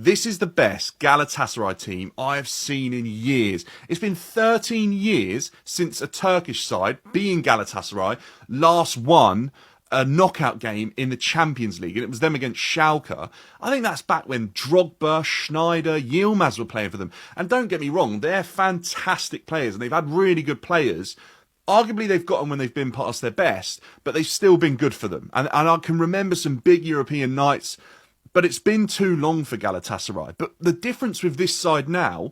This is the best Galatasaray team I have seen in years. It's been 13 years since a Turkish side, being Galatasaray, last won a knockout game in the Champions League, and it was them against Schalke. I think that's back when Drogba, Schneider, Yilmaz were playing for them. And don't get me wrong, they're fantastic players, and they've had really good players. Arguably, they've got them when they've been past their best, but they've still been good for them. And I can remember some big European nights, but it's been too long for Galatasaray. But the difference with this side now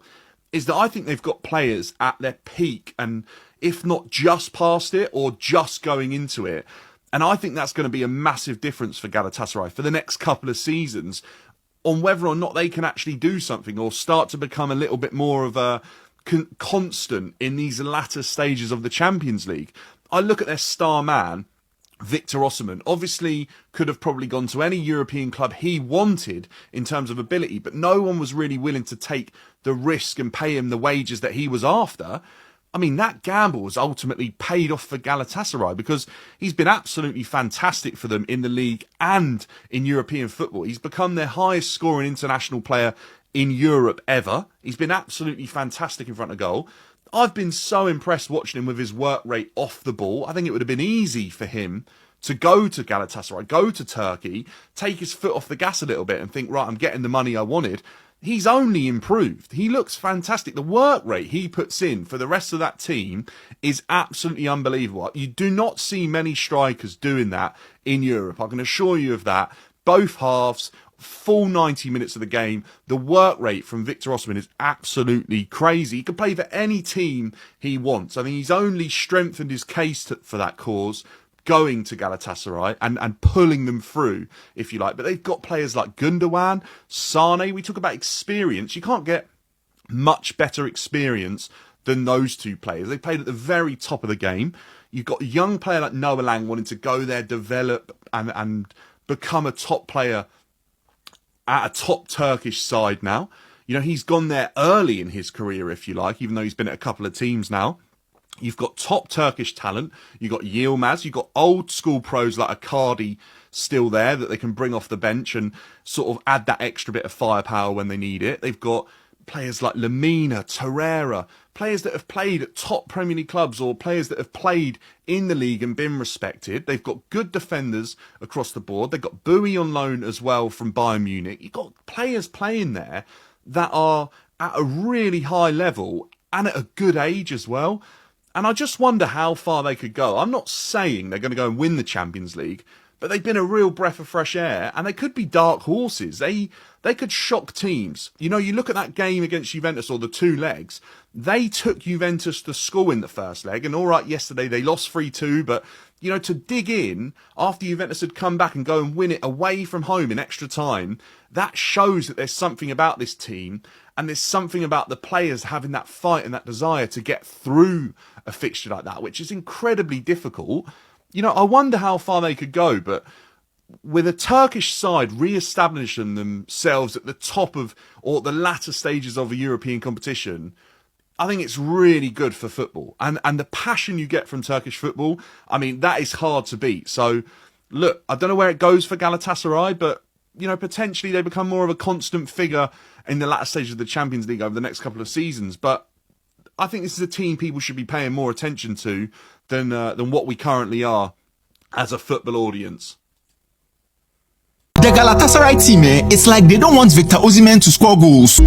is that I think they've got players at their peak, and if not just past it or just going into it. And I think that's going to be a massive difference for Galatasaray for the next couple of seasons on whether or not they can actually do something or start to become a little bit more of a constant in these latter stages of the Champions League. I look at their star man, Victor Osimhen. Obviously could have probably gone to any European club he wanted in terms of ability, but no one was really willing to take the risk and pay him the wages that he was after. I mean, that gamble was ultimately paid off for Galatasaray because he's been absolutely fantastic for them in the league and in European football. He's become their highest scoring international player in Europe ever. He's been absolutely fantastic in front of goal. I've been so impressed watching him with his work rate off the ball. I think it would have been easy for him to go to Galatasaray, go to Turkey, take his foot off the gas a little bit and think, right, I'm getting the money I wanted. He's only improved. He looks fantastic. The work rate he puts in for the rest of that team is absolutely unbelievable. You do not see many strikers doing that in Europe. I can assure you of that. Both halves, full 90 minutes of the game. The work rate from Victor Osimhen is absolutely crazy. He can play for any team he wants. I mean, he's only strengthened his case for that cause going to Galatasaray and pulling them through, if you like. But they've got players like Gundogan, Sane. We talk about experience. You can't get much better experience than those two players. They played at the very top of the game. You've got a young player like Noah Lang wanting to go there, develop and become a top player at a top Turkish side now. You know, he's gone there early in his career, if you like, even though he's been at a couple of teams now. You've got top Turkish talent. You've got Yilmaz. You've got old school pros like Icardi still there that they can bring off the bench and sort of add that extra bit of firepower when they need it. They've got players like Lamina, Torreira, players that have played at top Premier League clubs or players that have played in the league and been respected. They've got good defenders across the board. They've got Bowie on loan as well from Bayern Munich. You've got players playing there that are at a really high level and at a good age as well. And I just wonder how far they could go. I'm not saying they're going to go and win the Champions League, but they've been a real breath of fresh air, and they could be dark horses. They could shock teams. You know, you look at that game against Juventus, or the two legs, they took Juventus to school in the first leg, and all right, yesterday they lost 3-2, but, you know, to dig in after Juventus had come back and go and win it away from home in extra time, that shows that there's something about this team, and there's something about the players having that fight and that desire to get through a fixture like that, which is incredibly difficult. You know, I wonder how far they could go, but with a Turkish side re-establishing themselves at the top of, or the latter stages of a European competition, I think it's really good for football. And the passion you get from Turkish football, I mean, that is hard to beat. So, look, I don't know where it goes for Galatasaray, but, you know, potentially they become more of a constant figure in the latter stages of the Champions League over the next couple of seasons. But I think this is a team people should be paying more attention to than what we currently are as a football audience. The Galatasaray team, it's like they don't want Victor Osimhen to score goals.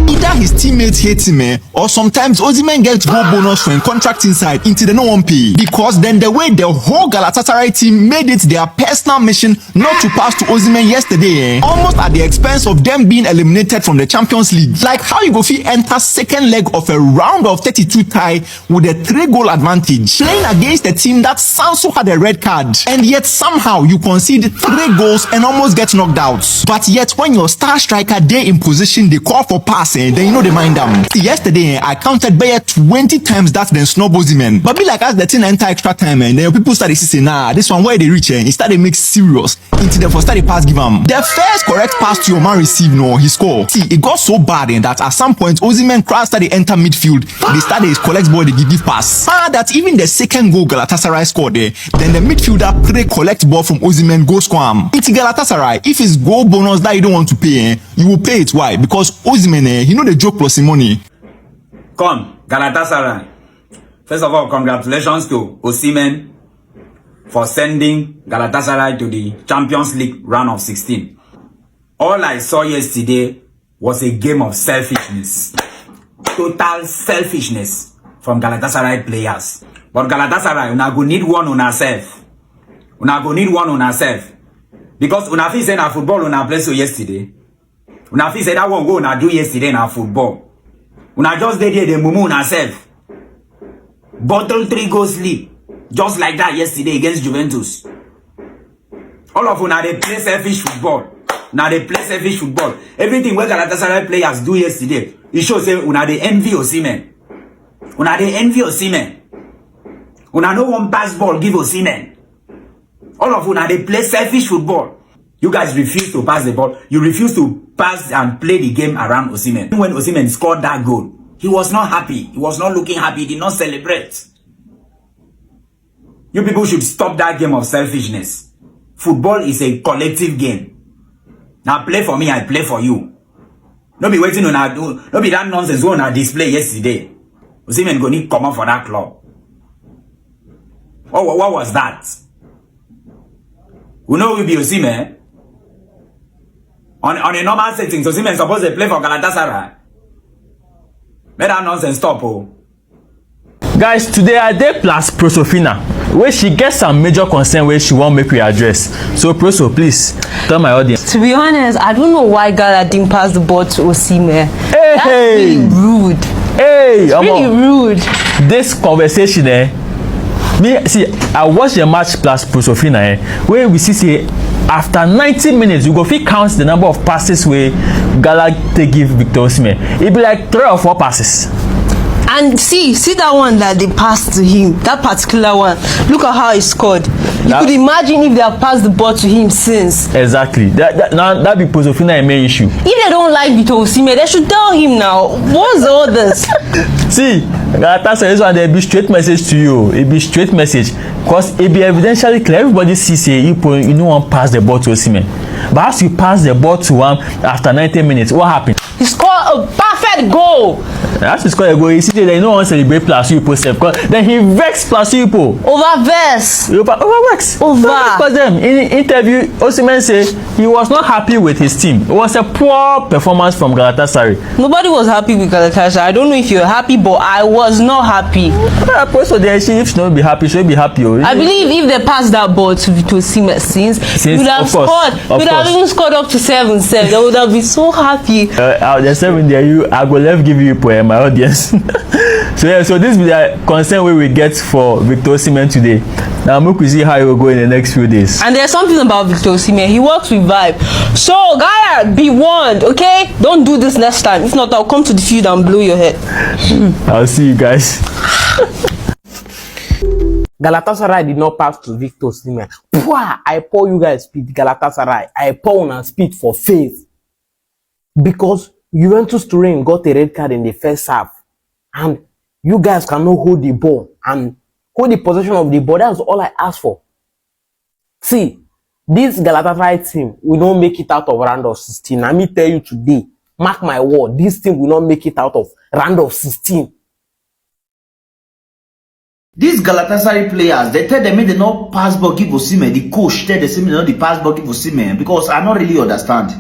Either his teammates hate him, or sometimes Osimhen gets goal bonus for contract inside into the no one pay. Because then the way the whole Galatasaray team made it their personal mission not to pass to Osimhen yesterday, almost at the expense of them being eliminated from the Champions League. Like how you go fit enter second leg of a round of 32 tie with a 3-goal advantage, playing against a team that Sanso had a red card, and yet somehow you concede 3 goals and almost get knocked out. But yet when your star striker they in position, they call for pass. pass, then you know they mind them. See, yesterday, I counted by 20 times that then snub Osimhen. But be like as the thing enter extra time, and then people started to say, nah, this one where they reach, and he started make serious. Into the first started pass give him. The first correct pass to your man receive, no, he score. See, it got so bad in that at some point, Osimhen crowd started enter midfield. They started his collect ball, they give pass. That even the second goal Galatasaray scored there, then the midfielder play collect ball from Osimhen, go score him. It's Galatasaray. If it's goal bonus that you don't want to pay, you will pay it. Why? Because Osimhen, he know the joke plus the money. Come, Galatasaray. First of all, congratulations to Osimhen for sending Galatasaray to the Champions League round of 16. All I saw yesterday was a game of selfishness. Total selfishness from Galatasaray players. But Galatasaray, una go need one on herself. Una go need one on herself. Because una feel say na football una play so yesterday. Una feel say that one go una do yesterday na football. Una just dey there the mumu una self. Bottle 3 goals lead. Just like that yesterday against Juventus. All of una they play selfish football. Now they play selfish football. Everything where Galatasaray players do yesterday, it shows say una they envy Osimhen. Una they envy Osimhen. Una no one pass ball give Osimhen. All of una they play selfish football. You guys refuse to pass the ball. You refuse to pass and play the game around Osimhen. When Osimhen scored that goal, he was not happy. He was not looking happy. He did not celebrate. You people should stop that game of selfishness. Football is a collective game. Now play for me, I play for you. No be waiting on our do. No be that nonsense on our display yesterday. Osimhen go need come out for that club. What was that? We know we be Osimhen. On a normal setting, Osimhen supposed to play for Galatasaray. Let that nonsense stop, oh. Guys, today I dey plus Prosofina, where she gets some major concern where she won't make we address. So Proso, please tell my audience. To be honest, I don't know why Gala didn't pass the ball to Osimhen. Hey, That's hey, really rude. Hey, it's really rude. This conversation, me see, I watched the match plus Prosofina, where we see after 90 minutes, you go fit count the number of passes where Gala take give Victor Osimhen. It be like 3 or 4 passes. And see that one that they passed to him, that particular one. Look at how he scored. You could imagine if they have passed the ball to him since. Exactly. That be Prosofina a main issue. If they don't like Victor Osimhen, they should tell him now. What's all this? See, that's this one. There be straight message to you. It be straight message, cause it be evidentially clear. Everybody sees you no one pass the ball to Osimhen. But as you pass the ball to him after 90 minutes, what happened? He scored a perfect goal. As he scored a goal, he see that no one celebrate Plasuipo self. Then he vexed Plasuipo. Overvex. Overvex. Because them in interview, Osimhen said he was not happy with his team. It was a poor performance from Galatasaray. Nobody was happy with Galatasaray. I don't know if you're happy, but I was not happy. So if she don't be happy, she'll be happy. I believe if they passed that ball to Osimhen since would have scored. Would have even scored up to 7. They would have been so happy. There's 7 there. I go left give you my audience. So this is the concern we will get for Victor Osimhen today. Now we will see how it will go in the next few days. And there's something about Victor Osimhen. He works with vibe. So Gaia, be warned, okay? Don't do this next time. If not, I'll come to the field and blow your head. I'll see you guys. Galatasaray did not pass to Victor Osimhen. I pour you guys speed Galatasaray. I pour on speed for faith. Because Juventus Turin got a red card in the first half. And you guys cannot hold the ball and hold the possession of the ball. That's all I asked for. See, this Galatasaray team will not make it out of round of 16. Let me tell you today, mark my word, this team will not make it out of round of 16. These Galatasaray players, they tell them they not pass ball give Osimhen. The coach tell them they not the pass ball give Osimhen because I don't really understand.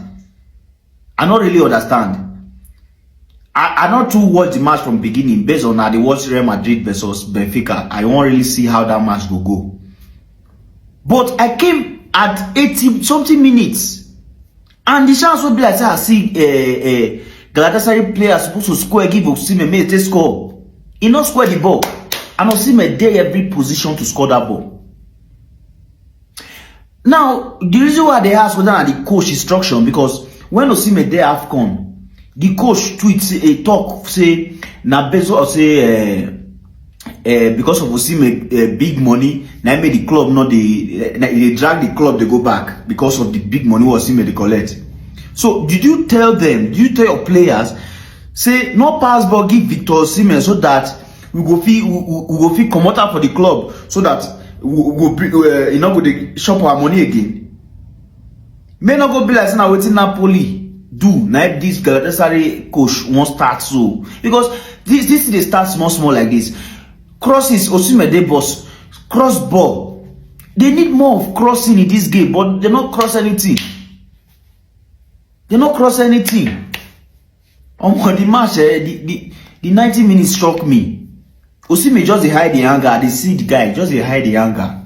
I not too watch the match from beginning based on how they watch Real Madrid versus Benfica. I won't really see how that match will go. But I came at 80 something minutes, and the chance would be like I see Galatasaray players supposed to score, give Osimhen make they score. He not score the ball, and Osimhen there every position to score that ball. Now the reason why they ask whether the coach instruction because when Osimhen there AFCON, the coach tweets a talk say na bezo or say because of Osimhen big money, now made the club not they drag the club, they go back because of the big money Osimhen they collect. So did you tell them, did you tell your players, say no pass ball give Victor Osimhen so that we go feel come out for the club so that we go you know go shop our money again. May not go be like now waiting Napoli do now this Galatasaray coach won't start so because this they start small like this. Crosses, Osimhen they boss, cross ball. They need more of crossing in this game, but they not cross anything. They not cross anything. On the match, the 90 minutes struck me. Osimhen just hide the anger. They see the guy just hide the anger.